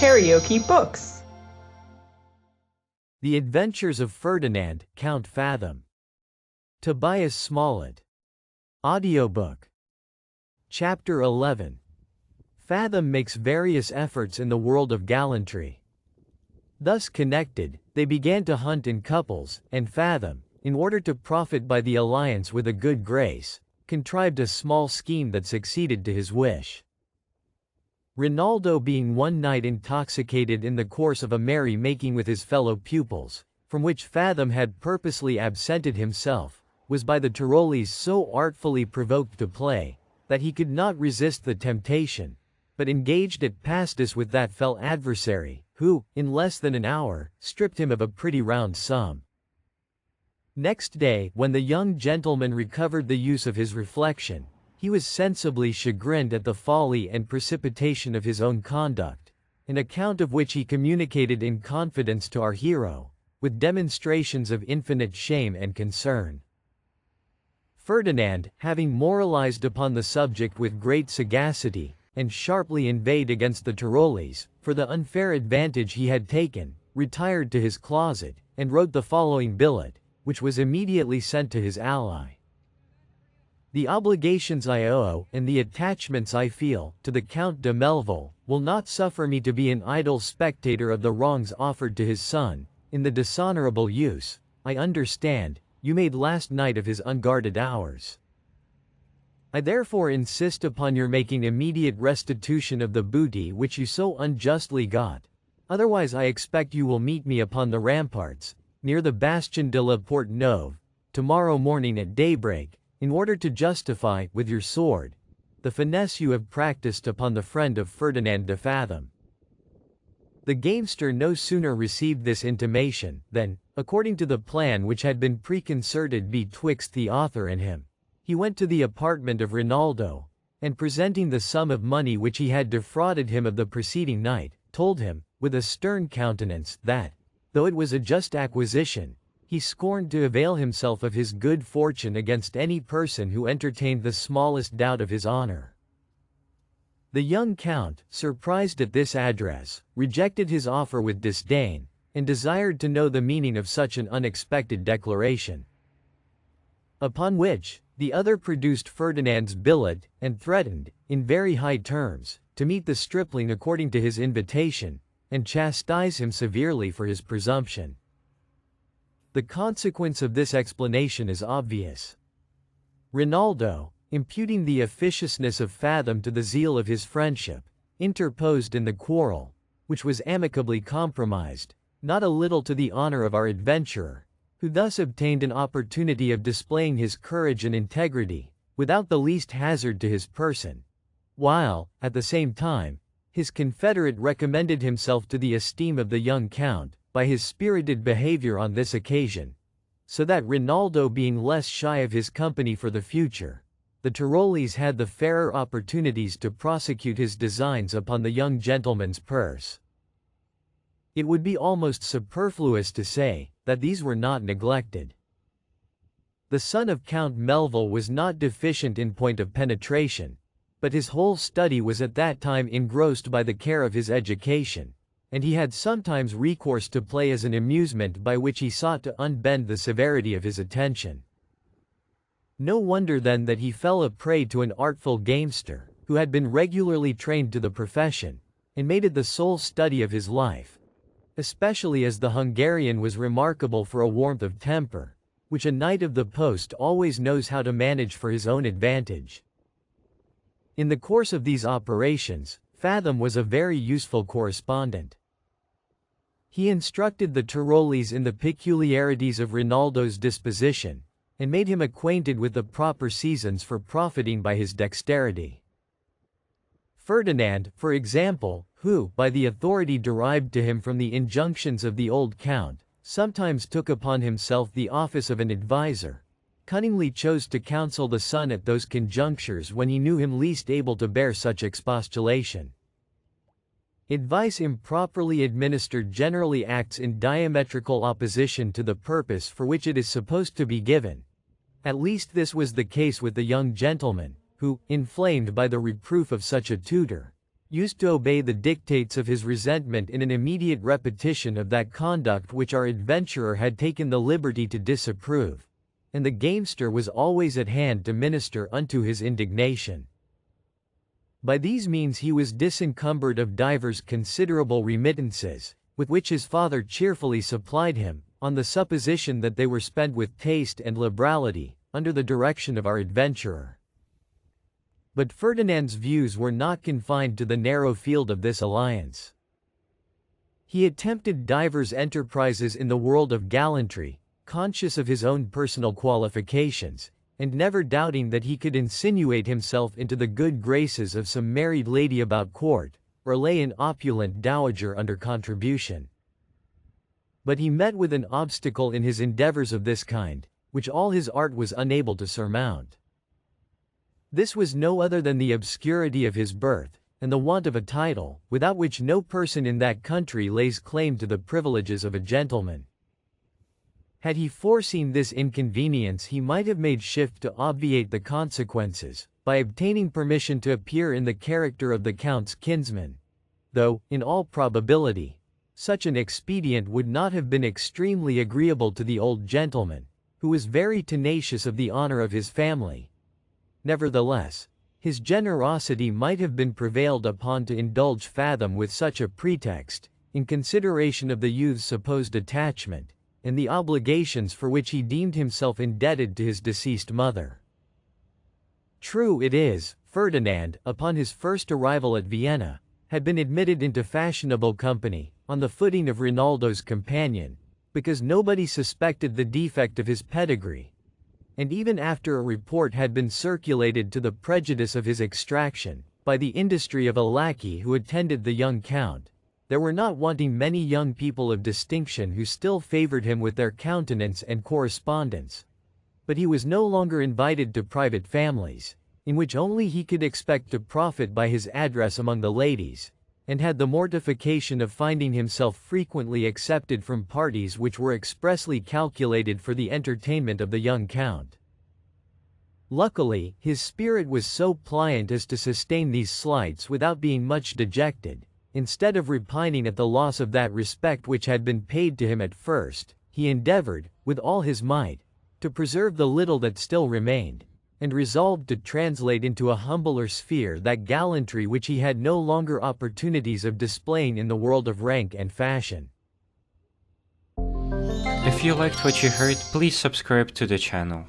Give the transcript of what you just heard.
KaraokeBooks. The Adventures of Ferdinand, Count Fathom. Tobias Smollett. Audiobook. Chapter 11. Fathom makes various efforts in the world of gallantry. Thus connected, they began to hunt in couples, and Fathom, in order to profit by the alliance with a good grace, contrived a small scheme that succeeded to his wish. Rinaldo, being one night intoxicated in the course of a merry-making with his fellow pupils, from which Fathom had purposely absented himself, was by the Tyrolees so artfully provoked to play, that he could not resist the temptation, but engaged at pastis with that fell adversary, who, in less than an hour, stripped him of a pretty round sum. Next day, when the young gentleman recovered the use of his reflection, he was sensibly chagrined at the folly and precipitation of his own conduct, an account of which he communicated in confidence to our hero, with demonstrations of infinite shame and concern. Ferdinand, having moralized upon the subject with great sagacity, and sharply inveighed against the Tyrolees, for the unfair advantage he had taken, retired to his closet, and wrote the following billet, which was immediately sent to his ally. The obligations I owe, and the attachments I feel, to the Count de Melville, will not suffer me to be an idle spectator of the wrongs offered to his son, in the dishonorable use, I understand, you made last night of his unguarded hours. I therefore insist upon your making immediate restitution of the booty which you so unjustly got, otherwise I expect you will meet me upon the ramparts, near the Bastion de la Porte Neuve, tomorrow morning at daybreak, in order to justify, with your sword, the finesse you have practiced upon the friend of Ferdinand de Fathom. The gamester no sooner received this intimation, than, according to the plan which had been preconcerted betwixt the author and him, he went to the apartment of Rinaldo, and presenting the sum of money which he had defrauded him of the preceding night, told him, with a stern countenance, that, though it was a just acquisition, he scorned to avail himself of his good fortune against any person who entertained the smallest doubt of his honor. The young count, surprised at this address, rejected his offer with disdain, and desired to know the meaning of such an unexpected declaration. Upon which, the other produced Ferdinand's billet, and threatened, in very high terms, to meet the stripling according to his invitation, and chastise him severely for his presumption. The consequence of this explanation is obvious. Rinaldo, imputing the officiousness of Fathom to the zeal of his friendship, interposed in the quarrel, which was amicably compromised, not a little to the honor of our adventurer, who thus obtained an opportunity of displaying his courage and integrity, without the least hazard to his person, while, at the same time, his confederate recommended himself to the esteem of the young count, by his spirited behavior on this occasion, so that Rinaldo being less shy of his company for the future, the Tyrolees had the fairer opportunities to prosecute his designs upon the young gentleman's purse. It would be almost superfluous to say, that these were not neglected. The son of Count Melville was not deficient in point of penetration, but his whole study was at that time engrossed by the care of his education, and he had sometimes recourse to play as an amusement by which he sought to unbend the severity of his attention. No wonder then that he fell a prey to an artful gamester, who had been regularly trained to the profession, and made it the sole study of his life, especially as the Hungarian was remarkable for a warmth of temper, which a knight of the post always knows how to manage for his own advantage. In the course of these operations, Fathom was a very useful correspondent. He instructed the Tyrolees in the peculiarities of Rinaldo's disposition, and made him acquainted with the proper seasons for profiting by his dexterity. Ferdinand, for example, who, by the authority derived to him from the injunctions of the old count, sometimes took upon himself the office of an adviser, cunningly chose to counsel the son at those conjunctures when he knew him least able to bear such expostulation. Advice improperly administered generally acts in diametrical opposition to the purpose for which it is supposed to be given. At least this was the case with the young gentleman, who, inflamed by the reproof of such a tutor, used to obey the dictates of his resentment in an immediate repetition of that conduct which our adventurer had taken the liberty to disapprove, and the gamester was always at hand to minister unto his indignation. By these means he was disencumbered of divers considerable remittances, with which his father cheerfully supplied him, on the supposition that they were spent with taste and liberality, under the direction of our adventurer. But Ferdinand's views were not confined to the narrow field of this alliance. He attempted divers enterprises in the world of gallantry, conscious of his own personal qualifications, and never doubting that he could insinuate himself into the good graces of some married lady about court, or lay an opulent dowager under contribution. But he met with an obstacle in his endeavors of this kind, which all his art was unable to surmount. This was no other than the obscurity of his birth, and the want of a title, without which no person in that country lays claim to the privileges of a gentleman. Had he foreseen this inconvenience, he might have made shift to obviate the consequences, by obtaining permission to appear in the character of the Count's kinsman, though, in all probability, such an expedient would not have been extremely agreeable to the old gentleman, who was very tenacious of the honor of his family. Nevertheless, his generosity might have been prevailed upon to indulge Fathom with such a pretext, in consideration of the youth's supposed attachment, and the obligations for which he deemed himself indebted to his deceased mother. True it is, Ferdinand, upon his first arrival at Vienna, had been admitted into fashionable company, on the footing of Rinaldo's companion, because nobody suspected the defect of his pedigree. And even after a report had been circulated to the prejudice of his extraction, by the industry of a lackey who attended the young count, there were not wanting many young people of distinction who still favored him with their countenance and correspondence. But he was no longer invited to private families, in which only he could expect to profit by his address among the ladies, and had the mortification of finding himself frequently accepted from parties which were expressly calculated for the entertainment of the young count. Luckily, his spirit was so pliant as to sustain these slights without being much dejected. Instead of repining at the loss of that respect which had been paid to him at first, he endeavored, with all his might, to preserve the little that still remained, and resolved to translate into a humbler sphere that gallantry which he had no longer opportunities of displaying in the world of rank and fashion. If you liked what you heard, please subscribe to the channel.